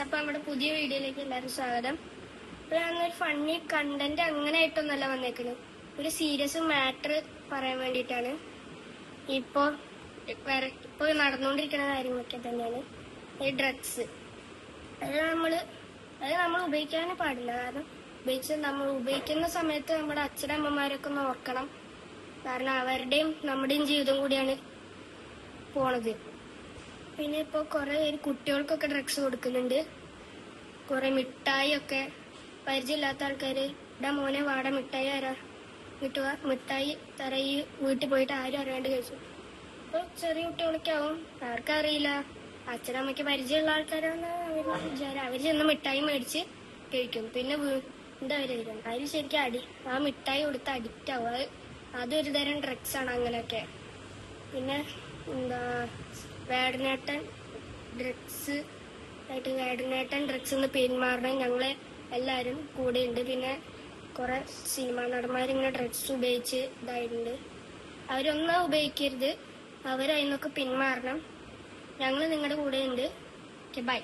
അപ്പൊ നമ്മുടെ പുതിയ വീഡിയോയിലേക്ക് എല്ലാവരും സ്വാഗതം. അപ്പൊ ഞാനൊരു ഫണ്ണി കണ്ടന്റ് അങ്ങനെ ആയിട്ടൊന്നല്ല വന്നേക്കുന്നത്, ഒരു സീരിയസ് മാറ്റർ പറയാൻ വേണ്ടിയിട്ടാണ്. ഇപ്പോ നടന്നുകൊണ്ടിരിക്കുന്ന കാര്യങ്ങളൊക്കെ തന്നെയാണ് ഈ ഡ്രഗ്സ്. അത് നമ്മൾ ഉപയോഗിക്കാനേ പാടില്ല. കാരണം നമ്മൾ ഉപയോഗിക്കുന്ന സമയത്ത് നമ്മുടെ അച്ഛനമ്മമാരൊക്കെ ഒന്ന് ഓർക്കണം. കാരണം അവരുടെയും നമ്മുടെയും ജീവിതം കൂടിയാണ് പോണത്. പിന്നെ ഇപ്പൊ കുറെ കുട്ടികൾക്കൊക്കെ ഡ്രഗ്സ് കൊടുക്കുന്നുണ്ട്. കുറെ മിഠായി ഒക്കെ പരിചയമില്ലാത്ത ആൾക്കാര് ഇടാ മോനെ വാട മിഠായി ആരാ കിട്ടുക, മിഠായി തറയി വീട്ടിൽ പോയിട്ട് ആരും അറിയാണ്ട് കഴിച്ചു. ഇപ്പൊ ചെറിയ കുട്ടികളൊക്കെ ആവും, ആർക്കറിയില്ല, അച്ഛനമ്മയ്ക്ക് പരിചയമുള്ള ആൾക്കാരാണ് അവര് വിചാരം. അവര് ചെന്ന് മിഠായി മേടിച്ച് കഴിക്കും. പിന്നെ എന്താ വരും അതിന് ശരിക്കും ആ മിഠായി കൊടുത്ത് അഡിക്റ്റ് ആവും. അതൊരു തരം ഡ്രഗ്സ് ആണ് അങ്ങനെയൊക്കെ. പിന്നെ വേടനേട്ടൻ ഡ്രഗ്സ് എന്ന് പെരുമാറണം. ഞങ്ങളെ എല്ലാരും കൂടെ ഉണ്ട്. പിന്നെ കുറെ സിനിമാ നടന്മാരിങ്ങനെ ഡ്രഗ്സ് ഉപയോഗിച്ച് ഇതായിട്ടുണ്ട്. അവരൊന്നും ഉപയോഗിക്കരുത്, അവരതിനൊക്കെ പിന്മാറണം. ഞങ്ങൾ നിങ്ങളുടെ കൂടെ ഉണ്ട്. ബൈ.